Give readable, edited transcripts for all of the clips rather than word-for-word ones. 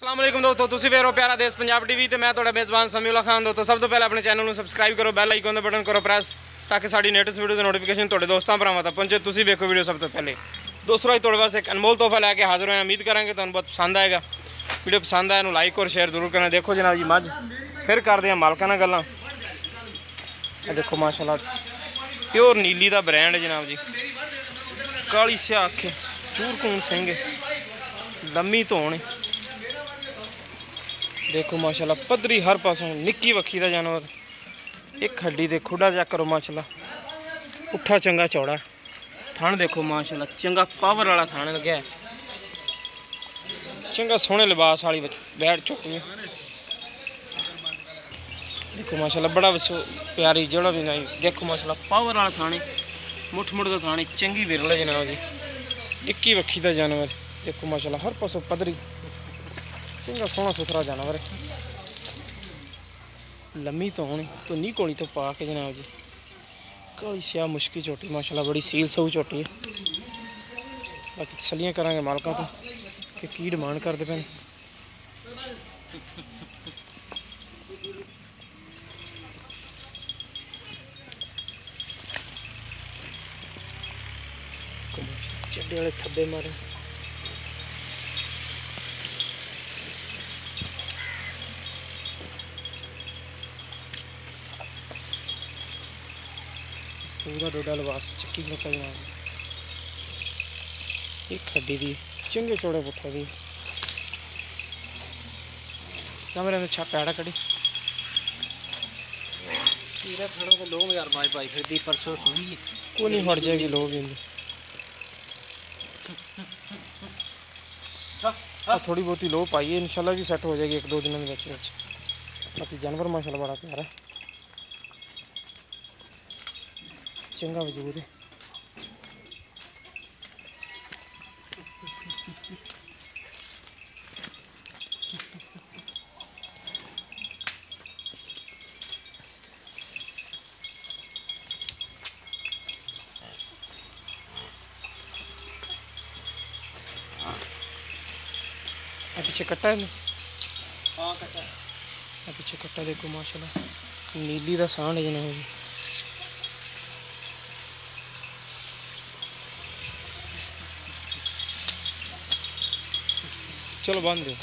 अस्सलाम वालेकुम दोस्तों, तुसी वेख रहे हो प्यारा देश पंजाब टीवी ते मैं तुहाडा मेज़बान समीउल्ला खान। दोस्तों सब तो पहले अपने चैनल को सबसक्राइब करो, बैल आइकन का बटन करो प्रेस ताकि साड़ी लेटेस्ट वीडियो की नोटिफिकेशन तुहाडे दोस्तों भरावां तक पहुंचे। तुसी वेखो वीडियो सब तो पहले। दोस्तों अज तुहाडे वास्ते एक अनमोल तोहफा लैके हाजिर होए। उम्मीद करांगे तुहानूं बहुत पसंद आएगा। वीडियो पसंद आए लाइक और शेयर जरूर करना। देखो जनाब जी मझ फिर करते हैं मालकां नाल गल्लां। देखो माशाल्लाह प्योर नीली का ब्रांड है जनाब जी। काली स्याह अख, चूरकून सिंह, लम्मी धौन। देखो माशाल्लाह पद्धरी हर पासों निक्की वक्खी का जानवर। एक हड्डी दे खुडा चेक करो माशाल्लाह, पुट्ठा चंगा चौड़ा थान। देखो माशाल्लाह चंगा पावर वाला थान लग्या है। चंगा सोहने लिबास वाली बैठ चुकी है। देखो माशाल्लाह बड़ा प्यारी जोड़ा भी नहीं। देखो माशाल्लाह पावर वाला थाने, मुठ मुठ का थाने, चंगी विरल है जनाब जी। निक्की वक्खी का जानवर। देखो माशाल्लाह हर पासों पद्धरी चंगा सोहना सुथरा जानवर है। लम्मी धौन तो नी कोली तो पा के जनाब जी। काली स्याह मुश्की चोटी माशाल्लाह बड़ी सील सऊ चोटी है। बाकी तसलियां करांगे मालकां तो कि की डिमांड करते पे। चड्डे वाले थब्बे मारे। सूरा डोडा लिबास चक्की लुका जनाब। एक हड्डी दी चंगे चौड़े पुट्ठे दी कैमरे में छा पैड़ा कड़ी तेरा थोड़ा सा लोग यार भाई भाई फिर दी परसों सुनी है को नहीं फट जाएगी लोग इंदी। थोड़ी बहुत लो पाइए इंशाल्लाह भी सेट हो जाएगी एक दो दिनों में। बाकी जानवर माशाल्लाह बड़ा प्यारा चंगा वजूद है। पीछे कट्टा है। हाँ कट्टा पीछे कट्टा देखो माशाल्लाह नीली का सांड है जनाब जी। चलो बंद दो।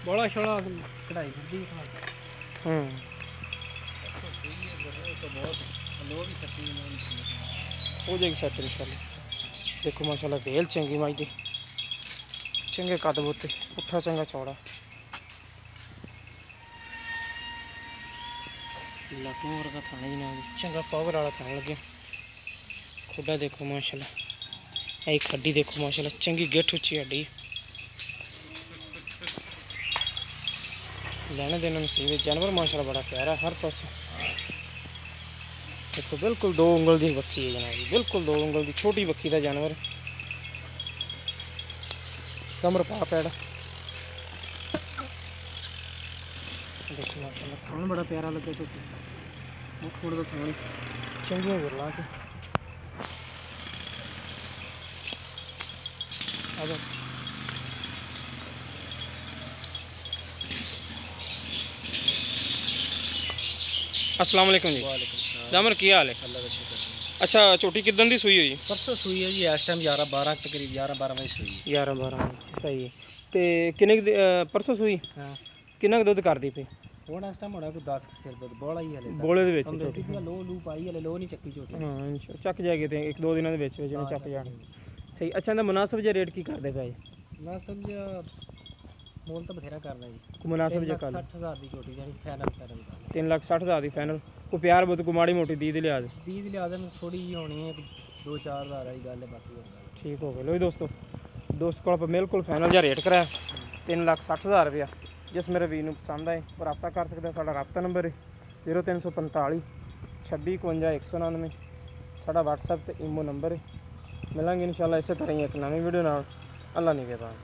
बड़ा छोड़ा कढ़ाई दी हो जाएगी सेट इंशाल्लाह। देखो माशाल्लाह वेल चंगी माई दी, चंगे कद बोते, पुट्ठा चंगा चौड़ा लटू वर्गा थाना जनाब। चंगा पावर वाला थाना लगे। खुडा देखो माशाल्लाह। एक हड्डी देखो माशाल्लाह चंगी गिठ उच्ची हड्डी। लेने देने नसीब जानवर माशाल्लाह बड़ा प्यारा हर पास। देखो बिल्कुल दो उंगल की वक्खी है जनाब जी, बिल्कुल दो उंगल की छोटी वक्खी का जानवर। कमर पा पैड़ा देखो माशाल्लाह खान बड़ा प्यारा लगे। छोटी मुठ मुठ का खान चंगिया विरला के अस्सलाम वालेकुम जी। जामर की हाल है? अल्लाह का शुक्र। अच्छा छोटी किदन दी सुई हुई? परसों सुई है जी। इस टाइम 11-12 तकरीब 11-12 बजे सुई है। 11-12 सही है। तो किन्ने परसों सुई? हाँ किन्ना दुध कर दी पे? ਹੁਣ ਇਸ ਟਾਈਮ ਹੋਣਾ ਕੋਈ 10 ਸਿਰ ਦੁੱਧ ਬੋਲਾ ਹੀ ਹਲੇ ਬੋਲੇ ਦੇ ਵਿੱਚ ਛੋਟੀ ਲੋ ਲੂ ਪਾਈ ਹਲੇ ਲੋ ਨਹੀਂ ਚੱਕੀ ਛੋਟੀ। ਹਾਂ ਚੱਕ ਜਾਏਗੀ ਤੇ ਇੱਕ ਦੋ ਦਿਨਾਂ ਦੇ ਵਿੱਚ ਜਿਹਨੇ ਚੱਕ ਜਾਣ। ਸਹੀ। ਅੱਛਾ ਇਹਦਾ ਮੁਨਾਸਬ ਜਿਹਾ ਰੇਟ ਕੀ ਕਰਦੇ ਪਏ? ਨਾ ਸਮਝਿਆ ਮੋਲ ਤਾਂ ਬਥੇਰਾ ਕਰਨਾ ਜੀ। ਮੁਨਾਸਬ ਜਿਹਾ ਕਰ 60,000 ਦੀ ਛੋਟੀ ਜਾਨੀ ਫਾਈਨਲ ਕਰਨ ਦਾ। 3,60,000 ਦੀ ਫਾਈਨਲ। ਕੋਈ ਪਿਆਰ ਬਹੁਤ ਕੋਈ ਮਾੜੀ ਮੋਟੀ ਦੀ ਲਿਆ ਦੇ। ਦੀ ਲਿਆ ਦੇ ਥੋੜੀ ਜਿਹੀ ਹੋਣੀ ਹੈ 2-4,000 ਵਾਲੀ ਗੱਲ ਹੈ। ਬਾਕੀ ਠੀਕ ਹੋ ਗਿਆ। ਲੋ ਦੋਸਤੋ को आप बिल्कुल फाइनल जहा रेट कराया 3,60,000 रुपया। जिस मेरे वीर पसंद आए वो रब्ता कर सकते। साडा रब्ता नंबर है 0345 26 51 199। साडा WhatsApp ते ईमो नंबर है। मिलेंगे इंशाल्लाह इस तरह ही एक नवी वीडियो नाल। अल्लाह निगहबान।